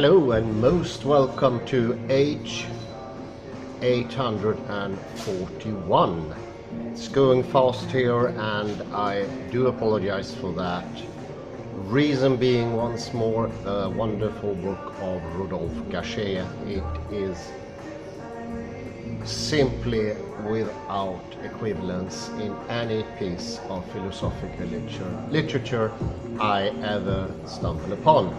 Hello and most welcome to Age 841. It's going fast here and I do apologize for that. Reason being, once more, a wonderful book of Rodolphe Gasché. It is simply without equivalence in any piece of philosophical literature I ever stumble upon.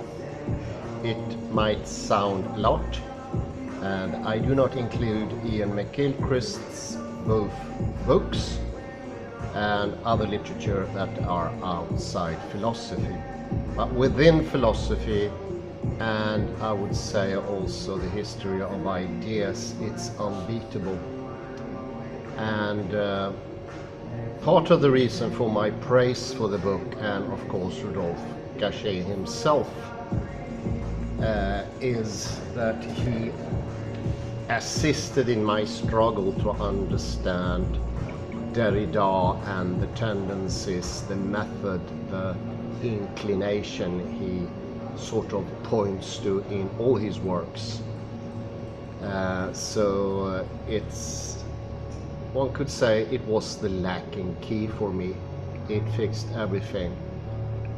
It might sound a lot, and I do not include Ian McGilchrist's both books and other literature that are outside philosophy. But within philosophy, and I would say also the history of ideas, it's unbeatable. And part of the reason for my praise for the book, and of course Rodolphe Gasché himself, is that he assisted in my struggle to understand Derrida and the tendencies, the method, the inclination he sort of points to in all his works. So it's, one could say it was the lacking key for me. It fixed everything.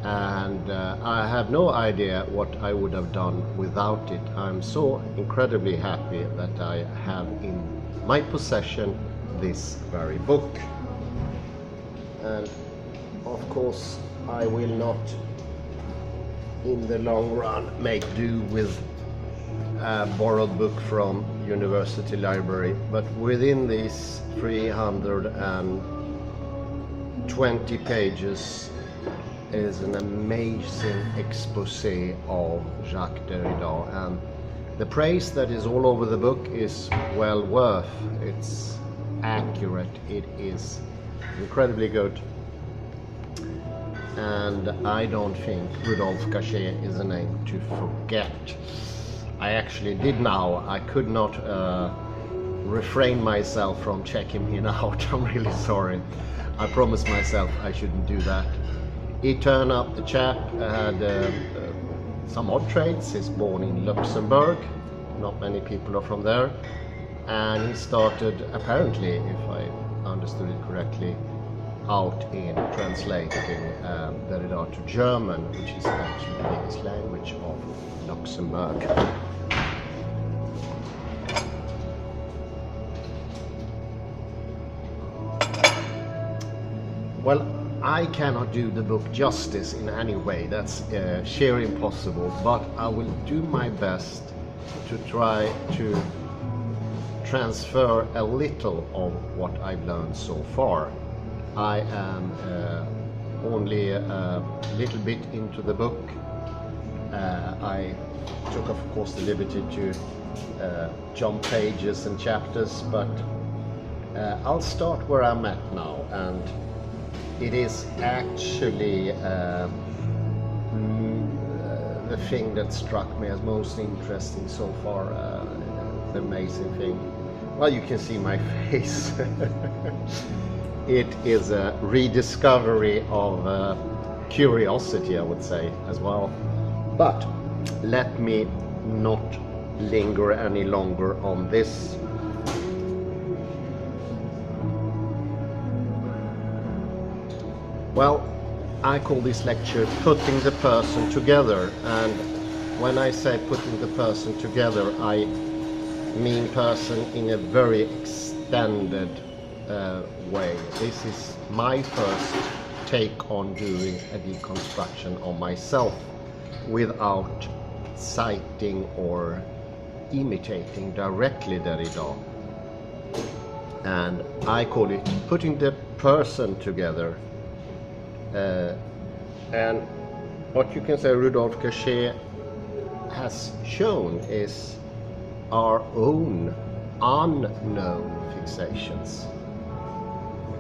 And I have no idea what I would have done without it. I'm so incredibly happy that I have in my possession this very book. And of course I will not in the long run make do with a borrowed book from university library, but within these 320 pages is an amazing exposé of Jacques Derrida, and the praise that is all over the book is well worth. It's accurate, it is incredibly good, and I don't think Rodolphe Gasché is a name to forget. I actually did now, I could not refrain myself from checking him out. I'm really sorry. I promised myself I shouldn't do that. He turned up, the chap had some odd traits. He's born in Luxembourg, not many people are from there, and he started, apparently, if I understood it correctly, out in translating Derrida to German, which is actually the biggest language of Luxembourg. Well, I cannot do the book justice in any way, that's sheer impossible, but I will do my best to try to transfer a little of what I've learned so far. I am only a little bit into the book. I took of course the liberty to jump pages and chapters, but I'll start where I'm at now, and it is actually the thing that struck me as most interesting so far, the amazing thing. Well, you can see my face. It is a rediscovery of curiosity, I would say, as well. But let me not linger any longer on this. Well, I call this lecture Putting the Person Together, and when I say putting the person together, I mean person in a very extended way. This is my first take on doing a deconstruction of myself without citing or imitating directly Derrida. And I call it Putting the Person Together. And what you can say Rodolphe Gasché has shown is our own unknown fixations.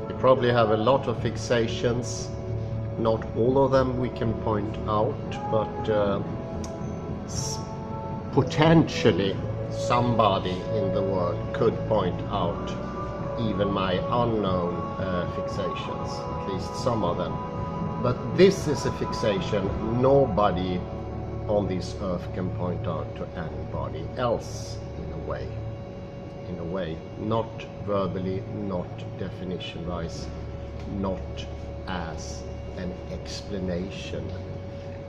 We probably have a lot of fixations, not all of them we can point out, but potentially somebody in the world could point out even my unknown fixations, at least some of them. But this is a fixation nobody on this earth can point out to anybody else in a way, not verbally, not definition wise, not as an explanation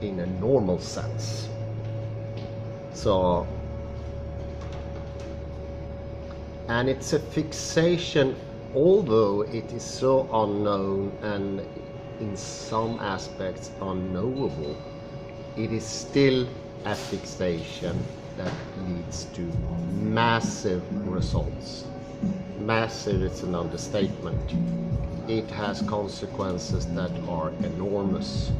in a normal sense. So, and it's a fixation, although it is so unknown and in some aspects unknowable, it is still a fixation that leads to massive results. Massive is an understatement. It has consequences that are enormous.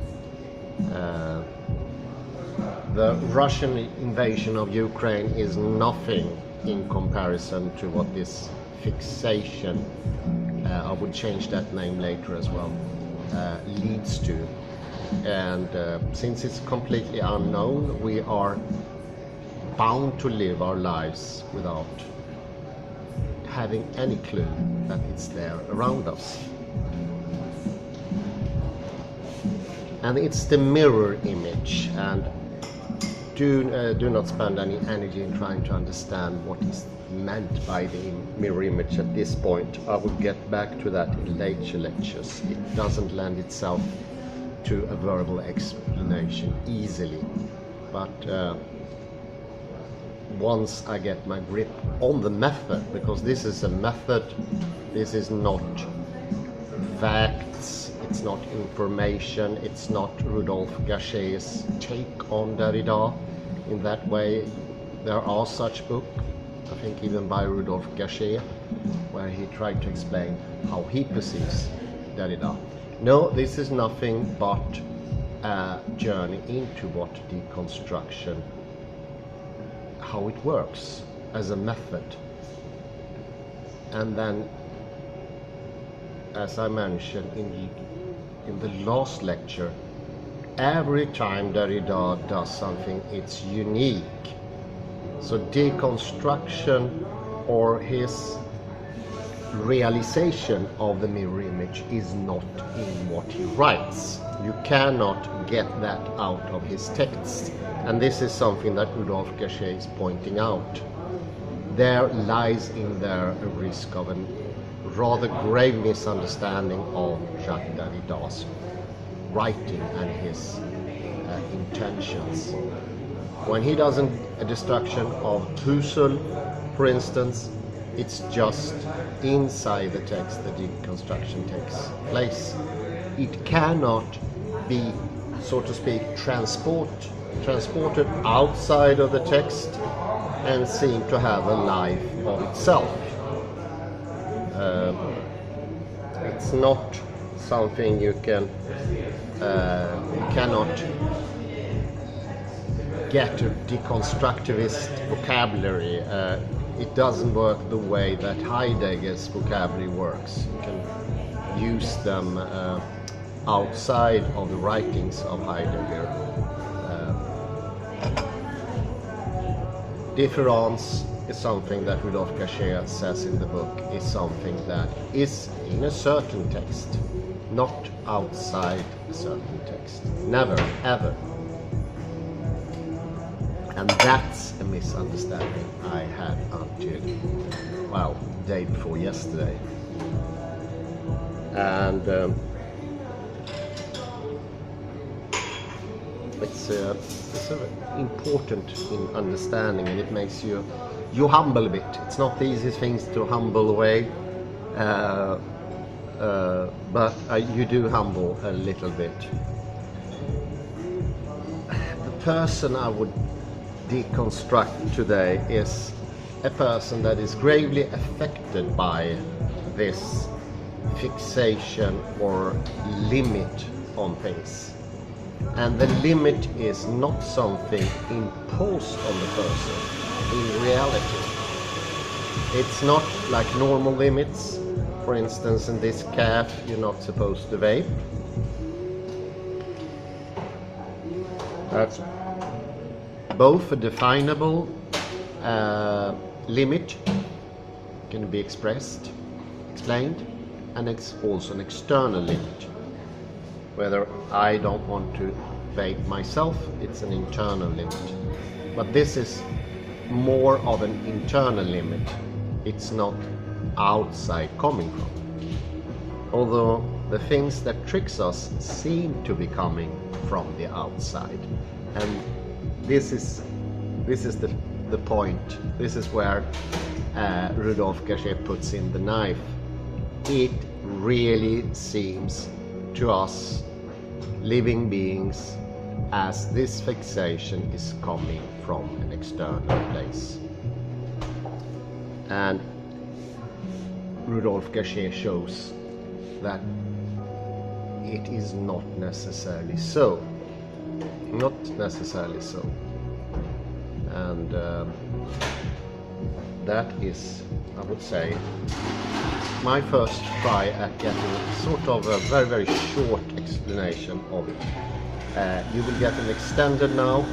The Russian invasion of Ukraine is nothing in comparison to what this fixation, I would change that name later as well, leads to. And since it's completely unknown, we are bound to live our lives without having any clue that it's there around us. And it's the mirror image, and do not spend any energy in trying to understand what is meant by the mirror image at this point. I will get back to that in later lectures. It doesn't lend itself to a verbal explanation easily, but once I get my grip on the method, because this is a method, this is not facts, it's not information, it's not Rudolf Gachet's take on Derrida in that way. There are such books, I think even by Rudolf Gachet, where he tried to explain how he perceives Derrida. No, this is nothing but a journey into what deconstruction, how it works as a method. And then, as I mentioned in the last lecture, every time Derrida does something, it's unique. So deconstruction, or his realization of the mirror image, is not in what he writes. You cannot get that out of his texts. And this is something that Rudolf Gachet is pointing out. There lies in there a risk of a rather grave misunderstanding of Jacques Derrida's writing and his intentions. When he does a destruction of Husserl, for instance, it's just inside the text the deconstruction takes place. It cannot be, so to speak, transported outside of the text and seem to have a life of itself. It's not something you cannot get a deconstructivist vocabulary. It doesn't work the way that Heidegger's vocabulary works. You can use them outside of the writings of Heidegger. Difference is something that Rudolf Gachet says in the book is something that is in a certain text, not outside a certain text. Never, ever. And that's a misunderstanding I had until, well, day before yesterday. And it's important in understanding, and it makes you humble a bit. It's not the easiest things to humble away, but you do humble a little bit. The person I would deconstruct today is a person that is gravely affected by this fixation or limit on things. And the limit is not something imposed on the person in reality. It's not like normal limits. For instance, in this calf, you're not supposed to vape. That's both a definable limit, can be explained, and it's also an external limit. Whether I don't want to debate myself, it's an internal limit. But this is more of an internal limit. It's not outside coming from. Although the things that tricks us seem to be coming from the outside. And this is the point. This is where Rudolf Gachet puts in the knife. It really seems to us living beings as this fixation is coming from an external place. And Rudolf Gachet shows that it is not necessarily so. Not necessarily so. And that is, I would say, my first try at getting sort of a very, very short explanation of it. You will get an extended now.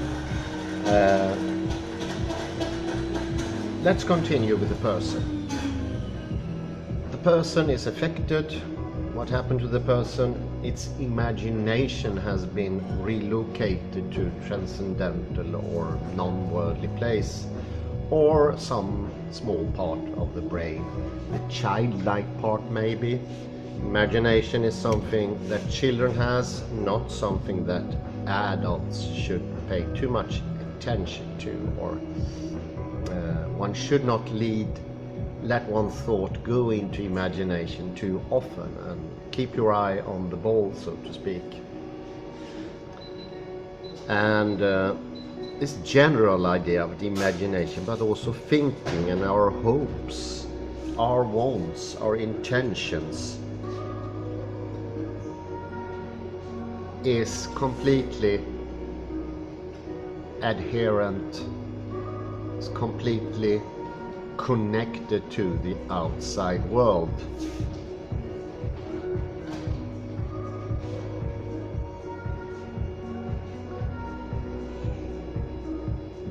Let's continue with the person. The person is affected. What happened to the person? Its imagination has been relocated to transcendental or non-worldly place, or some small part of the brain. The childlike part maybe. Imagination is something that children has, not something that adults should pay too much attention to, or one should not let one thought go into imagination too often, and keep your eye on the ball, so to speak. And this general idea of the imagination, but also thinking and our hopes, our wants, our intentions, is completely adherent, is completely connected to the outside world.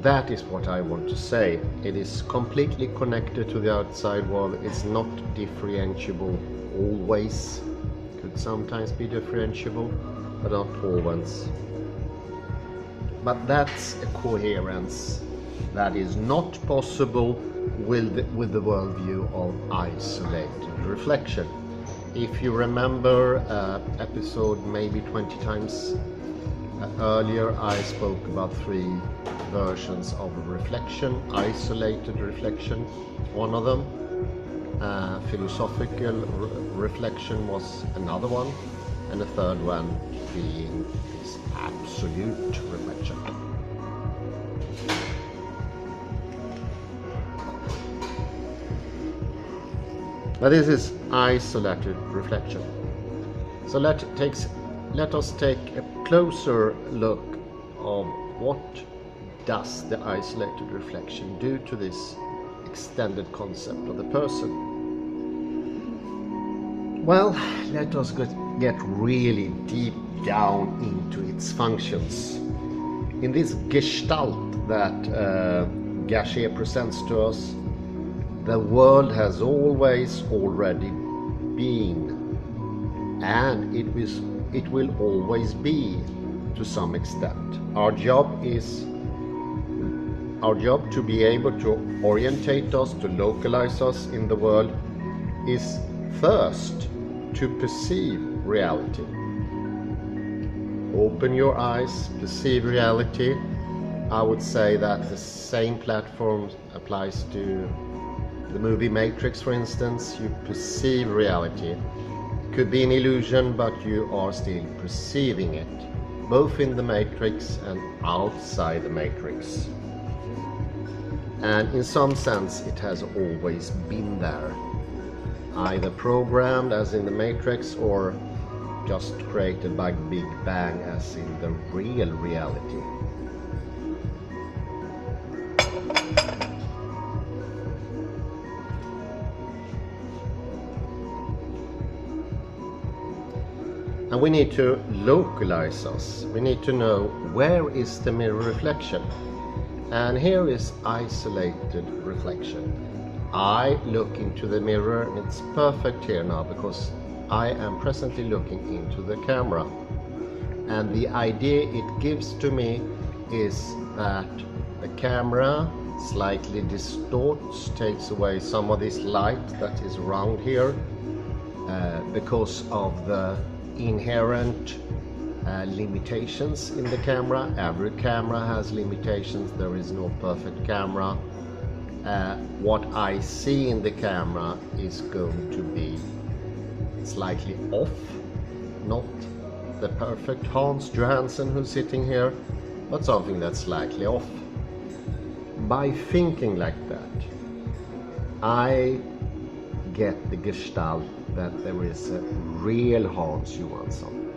That is what I want to say. It is completely connected to the outside world. It's not differentiable always. Could sometimes be differentiable, but not always. But that's a coherence that is not possible with the worldview of isolated reflection. If you remember episode maybe 20 times earlier, I spoke about 3 versions of reflection. Isolated reflection, one of them. Philosophical reflection was another one, and the third one being this absolute reflection. But this is isolated reflection. So let us take a closer look of what does the isolated reflection do to this extended concept of the person. Well, let us get really deep down into its functions. In this gestalt that Gachet presents to us, the world has always already been, and it will always be to some extent. Our job to be able to orientate us, to localize us in the world, is first to perceive reality. Open your eyes, perceive reality. I would say that the same platform applies to the movie Matrix, for instance. You perceive reality. It could be an illusion, but you are still perceiving it, both in the Matrix and outside the Matrix. And in some sense it has always been there, either programmed as in the Matrix or just created by Big Bang as in the real reality. And we need to localize us. We need to know where is the mirror reflection. And here is isolated reflection. I look into the mirror, and it's perfect here now because I am presently looking into the camera. And the idea it gives to me is that the camera slightly distorts, takes away some of this light that is around here because of the inherent limitations in the camera. Every camera has limitations, there is no perfect camera. What I see in the camera is going to be slightly off, not the perfect Hans Johansson who's sitting here, but something that's slightly off. By thinking like that, I get the gestalt that there is a real Hans Johansson,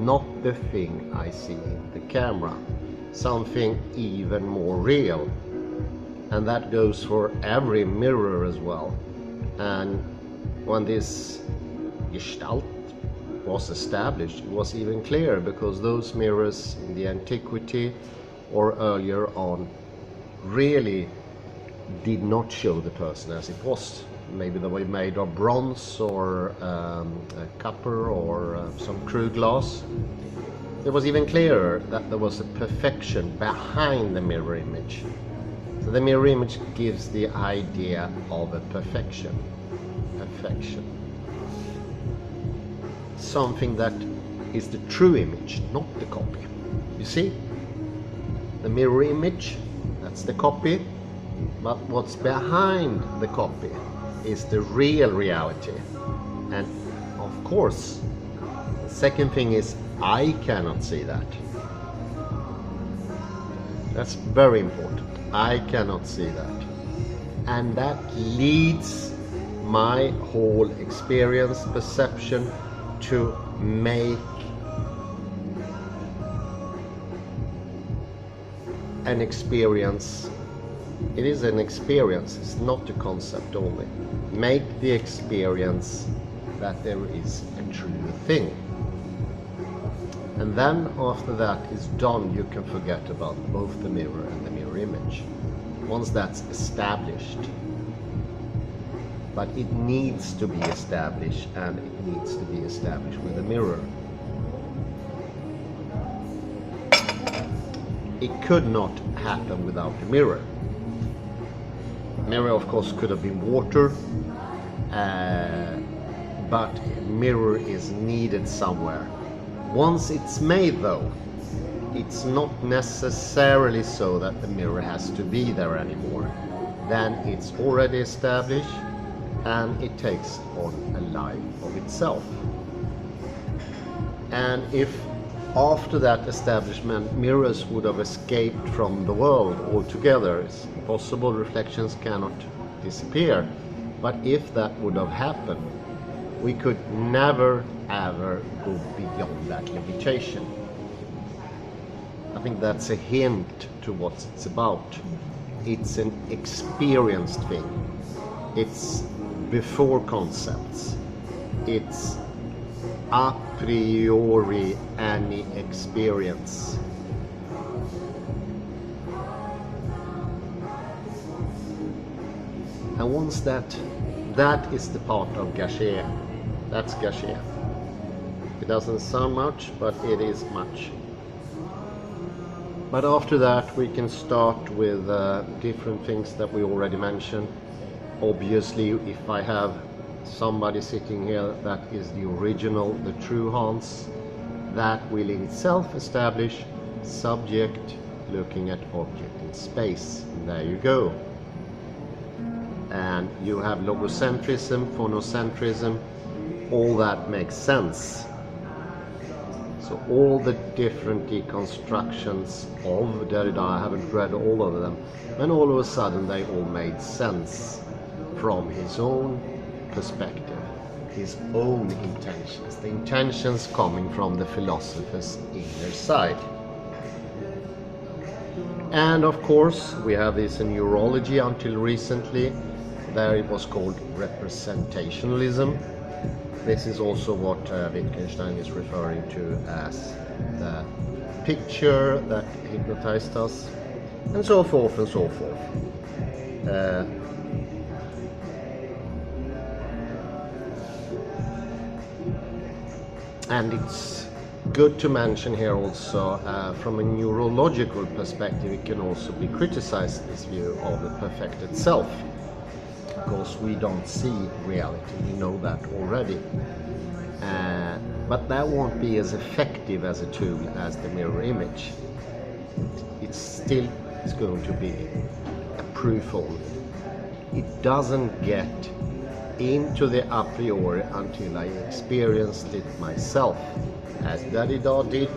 not the thing I see in the camera, something even more real. And that goes for every mirror as well. And when this gestalt was established, it was even clearer, because those mirrors in the antiquity or earlier on really did not show the person as it was. Maybe they were made of bronze or copper or some crude glass. It was even clearer that there was a perfection behind the mirror image. So the mirror image gives the idea of a perfection. Something that is the true image, not the copy. You see? The mirror image, that's the copy, but what's behind the copy is the real reality. And of course, the second thing is I cannot see that. That's very important. I cannot see that. And that leads my whole experience, perception, to make an experience. It is an experience, it's not a concept only. Make the experience that there is a true thing. And then after that is done, you can forget about both the mirror and the mirror image. Once that's established. But it needs to be established, and it needs to be established with a mirror. It could not happen without a mirror. Mirror, of course, could have been water, but mirror is needed somewhere. Once it's made, though, it's not necessarily so that the mirror has to be there anymore. Then it's already established, and it takes on a life of itself. And if after that establishment mirrors would have escaped from the world altogether, it's possible, reflections cannot disappear, but if that would have happened, we could never ever go beyond that limitation. I think that's a hint to what it's about. It's an experienced thing. It's before concepts. It's a priori any experience. And once that is the part of Gachet. That's Gachet. It doesn't sound much, but it is much. But after that we can start with different things that we already mentioned. Obviously, if I have somebody sitting here that is the original, the true Hans, that will in itself establish subject looking at object in space. And there you go. And you have logocentrism, phonocentrism, all that makes sense. So all the different deconstructions of Derrida, I haven't read all of them, and all of a sudden they all made sense from his own perspective, his own intentions, the intentions coming from the philosopher's inner side. And of course we have this in neurology until recently. There it was called representationalism. This is also what Wittgenstein is referring to as the picture that hypnotized us, and so forth and so forth. And it's good to mention here also, from a neurological perspective, it can also be criticized, this view of the perfected self, because we don't see reality, we know that already. But that won't be as effective as a tool as the mirror image. It still is going to be a proof only. It doesn't get into the a priori until I experienced it myself, as Derrida did,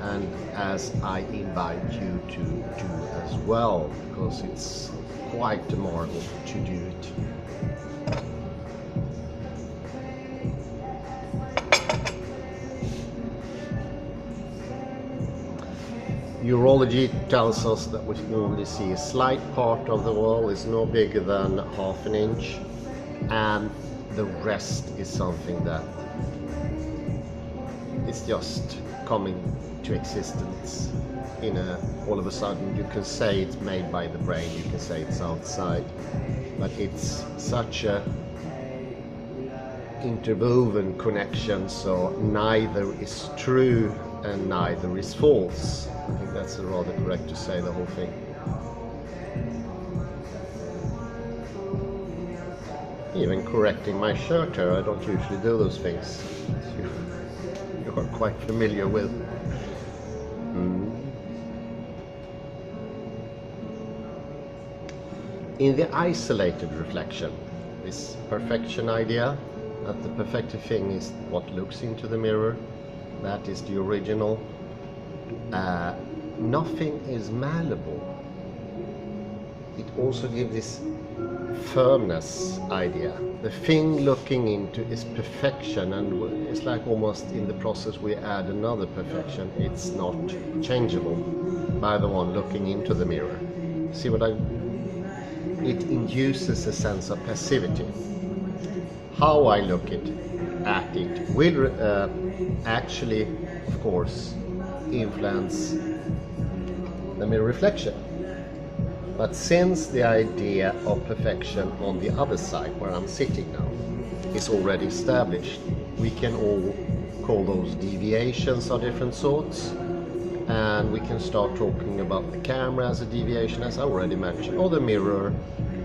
and as I invite you to do as well, because it's quite a marvel to do it. Urology tells us that we only see a slight part of the wall, is no bigger than half an inch, and the rest is something that is just coming to existence in all of a sudden. You can say it's made by the brain, you can say it's outside, but it's such a interwoven connection, so neither is true and neither is false. I think that's rather correct to say, the whole thing. Even correcting my shirt here, I don't usually do those things. You are quite familiar with. In the isolated reflection, this perfection idea, that the perfected thing is what looks into the mirror, that is the original. Nothing is malleable. It also gives this firmness idea. The thing looking into is perfection, and it's like almost in the process we add another perfection. It's not changeable by the one looking into the mirror. See what it induces a sense of passivity. How I look at it will actually, of course, influence the mirror reflection. But since the idea of perfection on the other side, where I'm sitting now, is already established, we can all call those deviations of different sorts, and we can start talking about the camera as a deviation, as I already mentioned, or the mirror,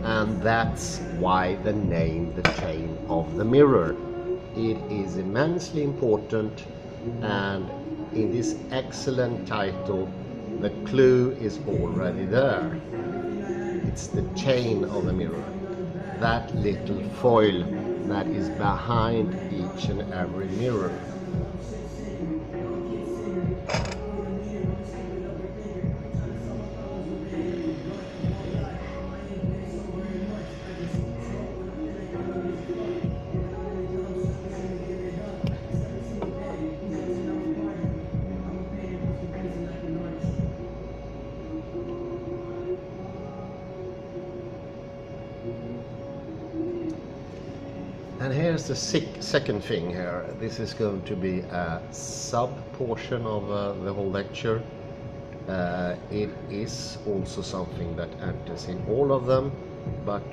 and that's why the name, the chain of the mirror. It is immensely important, and in this excellent title, the clue is already there. It's the chain of the mirror, that little foil that is behind each and every mirror. And here's the second thing here. This is going to be a sub-portion of the whole lecture. It is also something that enters in all of them, but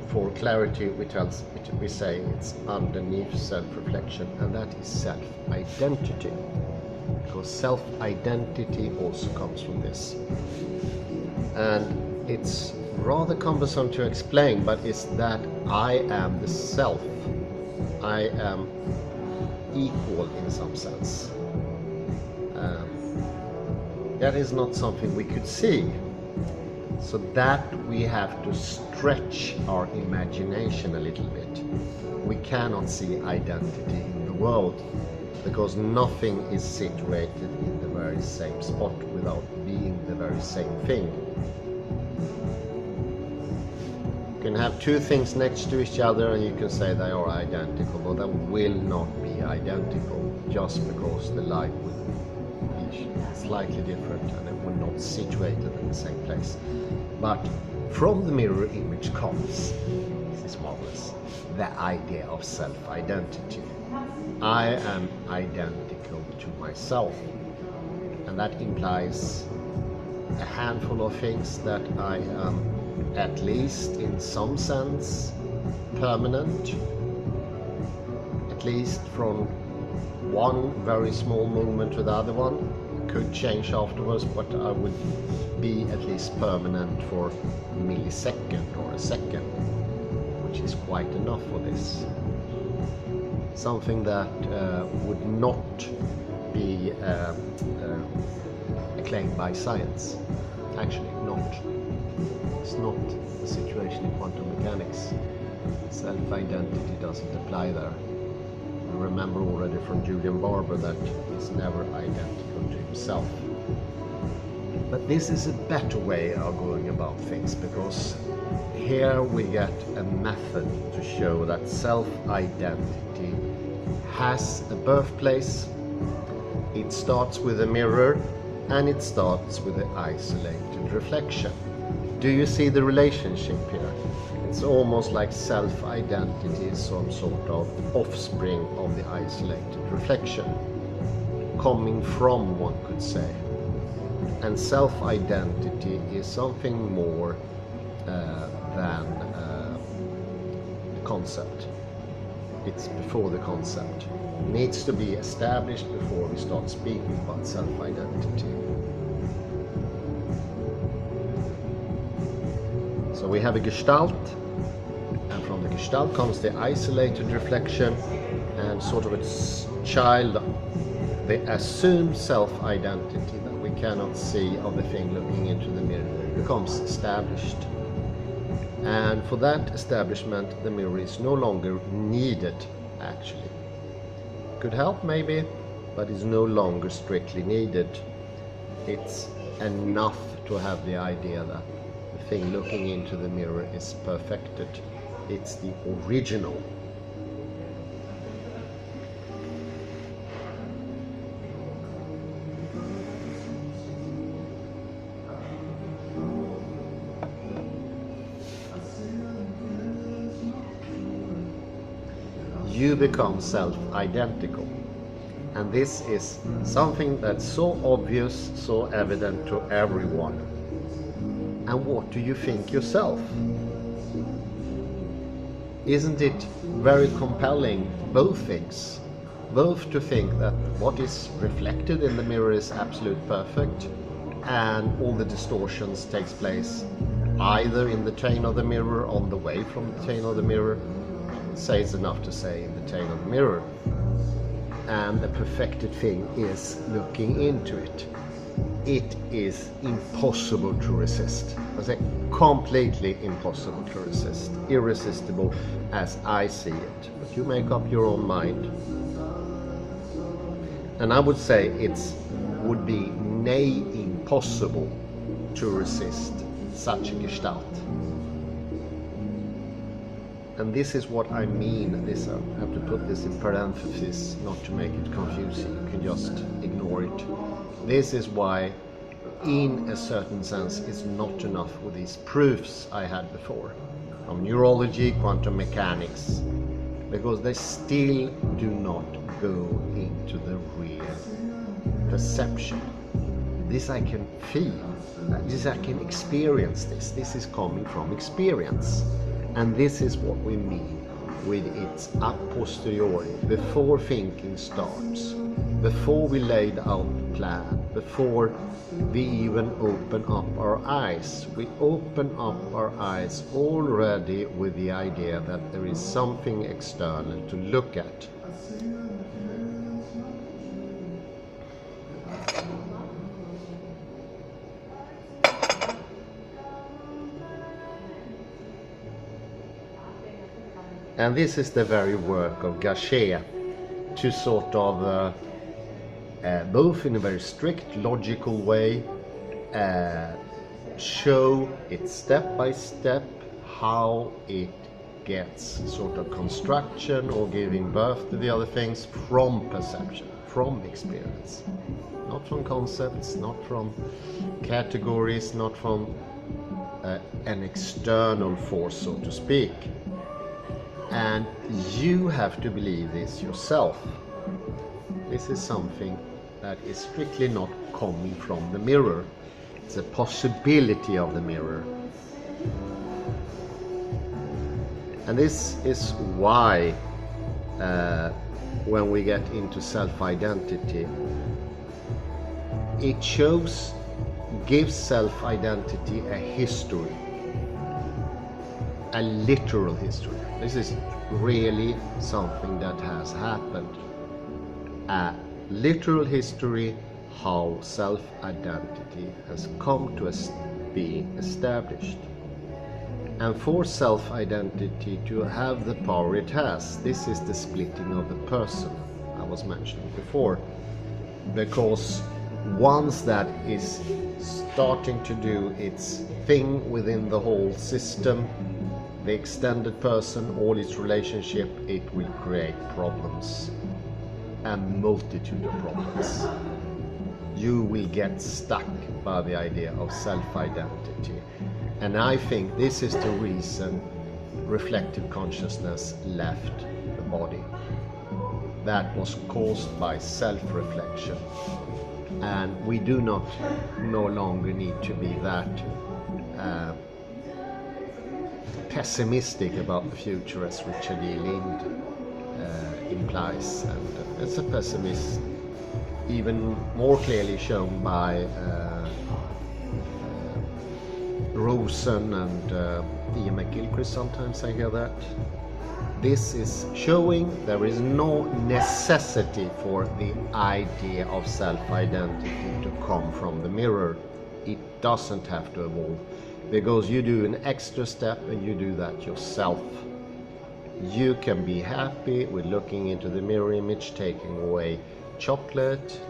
for clarity we say it's underneath self-reflection, and that is self-identity, because self-identity also comes from this. And it's rather cumbersome to explain, but it's that I am the self. I am equal in some sense. That is not something we could see, so that we have to stretch our imagination a little bit. We cannot see identity in the world, because nothing is situated in the very same spot without being the very same thing. You can have two things next to each other and you can say they are identical, but they will not be identical, just because the light will be slightly different and it will not situated in the same place. But from the mirror image comes, this is marvelous, the idea of self-identity. I am identical to myself, and that implies a handful of things: that I am, at least in some sense, permanent, at least from one very small movement to the other one. Could change afterwards, but I would be at least permanent for a millisecond or a second, which is quite enough for this. Something that would not be acclaimed by science. Actually, not. It's not the situation in quantum mechanics. Self-identity doesn't apply there. We remember already from Julian Barber that he's never identical to himself. But this is a better way of going about things, because here we get a method to show that self-identity has a birthplace. It starts with a mirror, and it starts with the isolated reflection. Do you see the relationship here? It's almost like self-identity is some sort of offspring of the isolated reflection, coming from, one could say. And self-identity is something more than the concept. It's before the concept. It needs to be established before we start speaking about self-identity. So we have a gestalt, and from the gestalt comes the isolated reflection, and sort of its child, the assumed self-identity that we cannot see of the thing looking into the mirror becomes established. And for that establishment, the mirror is no longer needed, actually. Could help maybe, but is no longer strictly needed. It's enough to have the idea that the thing looking into the mirror is perfected. It's the original. You become self-identical. And this is something that's so obvious, so evident to everyone. And what do you think yourself? Isn't it very compelling, both things? Both to think that what is reflected in the mirror is absolute perfect, and all the distortions takes place either in the tail of the mirror, on the way from the tail of the mirror, says enough to say in the tail of the mirror, and the perfected thing is looking into it. It is impossible to resist. I say completely impossible to resist, irresistible as I see it, but you make up your own mind. And I would say it would be nay impossible to resist such a gestalt. And this is what I mean. This, I have to put this in parentheses, not to make it confusing. You can just ignore it. This is why, in a certain sense, it's not enough with these proofs I had before, from neurology, quantum mechanics, because they still do not go into the real perception. This I can feel, this I can experience this. This is coming from experience. And this is what we mean with its a posteriori, before thinking starts, before we laid out the plan, before we even open up our eyes. We open up our eyes already with the idea that there is something external to look at. And this is the very work of Gachet, to sort of, both in a very strict logical way, show it step by step how it gets sort of construction or giving birth to the other things from perception, from experience. Not from concepts, not from categories, not from an external force, so to speak. And you have to believe this yourself. This is something that is strictly not coming from the mirror. It's a possibility of the mirror. And this is why when we get into self-identity, it gives self-identity a history, a literal history. This is really something that has happened. A literal history, how self-identity has come to be established. And for self-identity to have the power it has, this is the splitting of the person I was mentioning before. Because once that is starting to do its thing within the whole system, the extended person, all its relationship, it will create problems, a multitude of problems. You will get stuck by the idea of self-identity. And I think this is the reason reflective consciousness left the body. That was caused by self-reflection. And we do not no longer need to be that pessimistic about the future as Richard E. Lind implies. And it's a pessimist even more clearly shown by Rosen and Ian McGilchrist. Sometimes I hear that. This is showing there is no necessity for the idea of self-identity to come from the mirror. It doesn't have to evolve, because you do an extra step and you do that yourself. You can be happy with looking into the mirror image, taking away chocolate,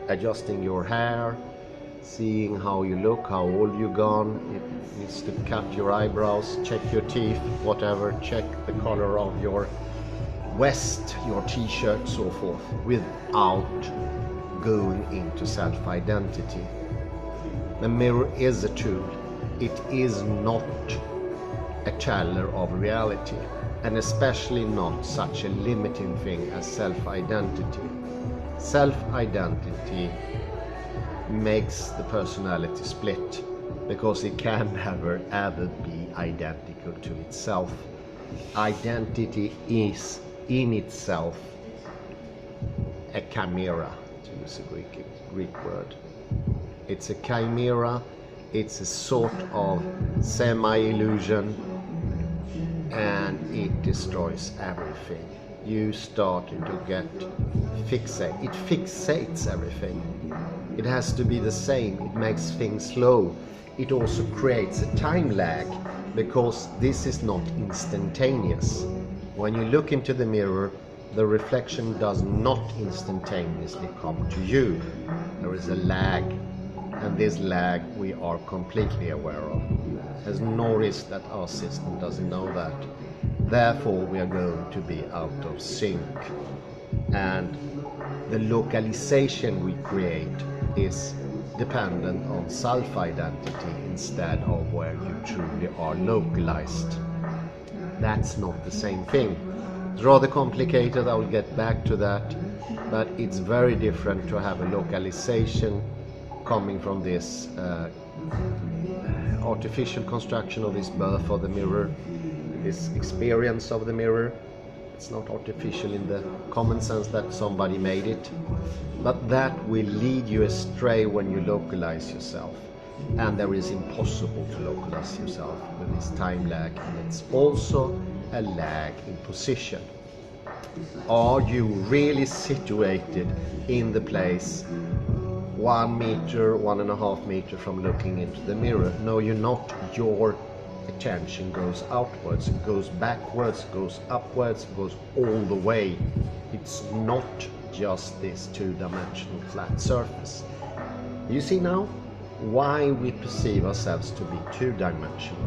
adjusting your hair, seeing how you look, how old you've gone. It needs to cut your eyebrows, check your teeth, whatever, check the color of your vest, your t-shirt, so forth, without going into self-identity. The mirror is a tool. It is not a teller of reality, and especially not such a limiting thing as self-identity. Self-identity makes the personality split, because it can never ever be identical to itself. Identity is in itself a chimera, to use a Greek word. It's a chimera, it's a sort of semi-illusion, and it destroys everything. You start to get fixated. It fixates everything. It has to be the same. It makes things slow. It also creates a time lag, because this is not instantaneous. When you look into the mirror, the reflection does not instantaneously come to you. There is a lag, and this lag we are completely aware of. There's no risk that our system doesn't know that. Therefore, we are going to be out of sync. And the localization we create is dependent on self-identity instead of where you truly are localized. That's not the same thing. It's rather complicated, I will get back to that, but it's very different to have a localization coming from this artificial construction of this birth of the mirror, this experience of the mirror. It's not artificial in the common sense that somebody made it, but that will lead you astray when you localize yourself. And there is impossible to localize yourself with this time lag, and it's also a lag in position. Are you really situated in the place 1 meter, 1.5 meters from looking into the mirror? No, you're not. Your attention goes outwards, it goes backwards, it goes upwards, it goes all the way. It's not just this two-dimensional flat surface. You see now why we perceive ourselves to be two-dimensional.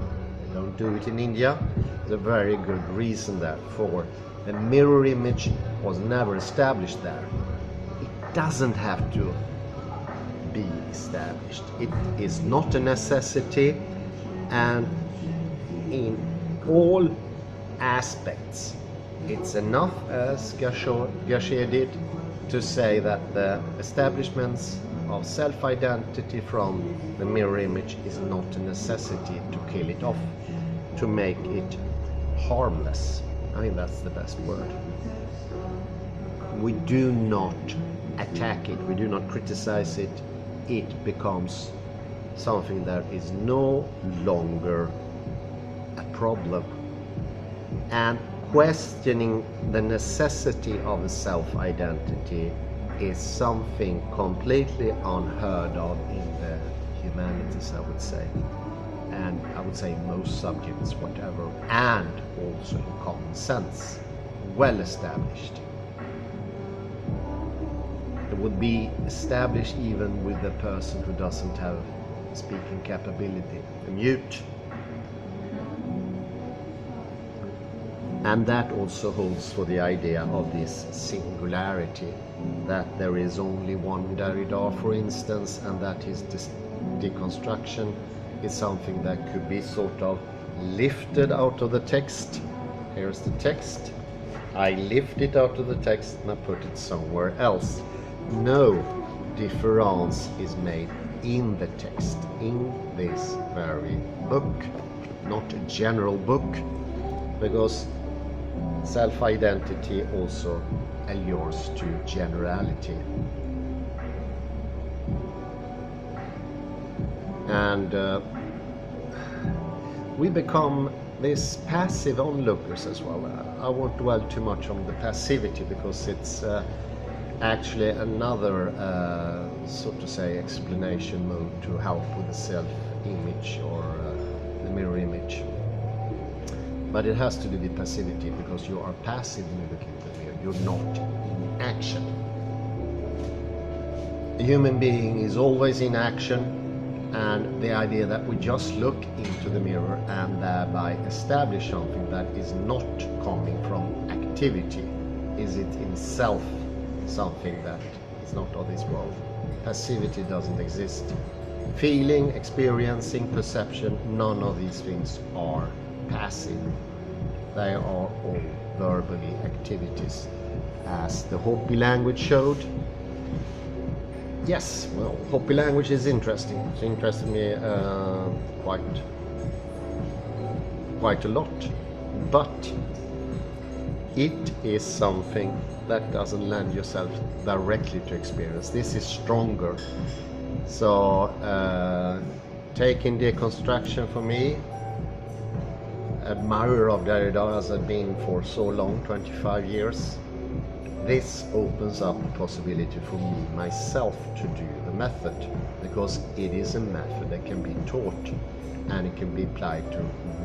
They don't do it in India. There's a very good reason therefore. The mirror image was never established there. It doesn't have to be established. It is not a necessity, and in all aspects it's enough, as Gachet did, to say that the establishments of self-identity from the mirror image is not a necessity to kill it off, to make it harmless. I think that's the best word. We do not attack it, we do not criticize it. It becomes something that is no longer a problem. And questioning the necessity of a self-identity is something completely unheard of in the humanities, I would say. And I would say most subjects, whatever, and also in common sense, well established. It would be established even with a person who doesn't have speaking capability, a mute. And that also holds for the idea of this singularity, that there is only one Derrida, for instance, and that his deconstruction is something that could be sort of lifted out of the text. Here's the text. I lift it out of the text and I put it somewhere else. No difference is made in the text, in this very book, not a general book, because self-identity also allures to generality. And we become these passive onlookers as well. I won't dwell too much on the passivity, because it's actually another, so to say, explanation mode to help with the self-image or the mirror image. But it has to do with passivity, because you are passive when you look into the mirror. You're not in action. A human being is always in action, and the idea that we just look into the mirror and thereby establish something that is not coming from activity is it in self something that is not of this world. Passivity doesn't exist. Feeling, experiencing, perception, none of these things are passive. They are all verbally activities, as the Hopi language showed. Yes, well, Hopi language is interesting. It interested me quite a lot, but it is something that doesn't lend yourself directly to experience. This is stronger. So taking deconstruction, for me, admirer of Derrida as I've been for so long, 25 years, this opens up the possibility for me myself to do the method, because it is a method that can be taught and it can be applied to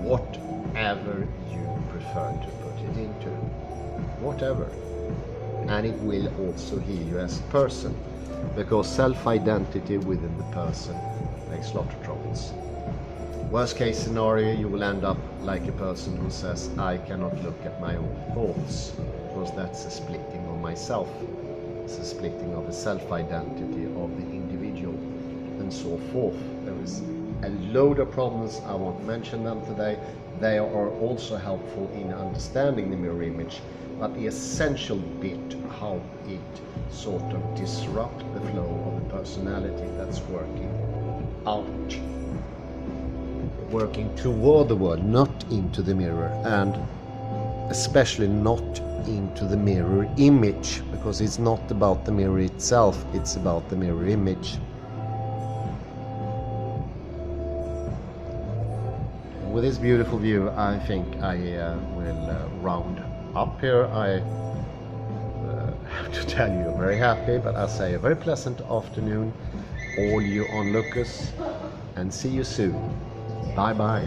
whatever you prefer to put it into, whatever. And it will also heal you as a person, because self-identity within the person makes a lot of troubles. Worst case scenario, you will end up like a person who says, I cannot look at my own thoughts, because that's a splitting of myself. It's a splitting of the self-identity of the individual, and so forth. There is a load of problems. I won't mention them today. They are also helpful in understanding the mirror image, but the essential bit, how it sort of disrupts the flow of the personality that's working out, working toward the world, not into the mirror, and especially not into the mirror image, because it's not about the mirror itself, it's about the mirror image. With this beautiful view, I think I will round up here. I have to tell you, I'm very happy, but I'll say a very pleasant afternoon, all you onlookers, and see you soon. Bye bye.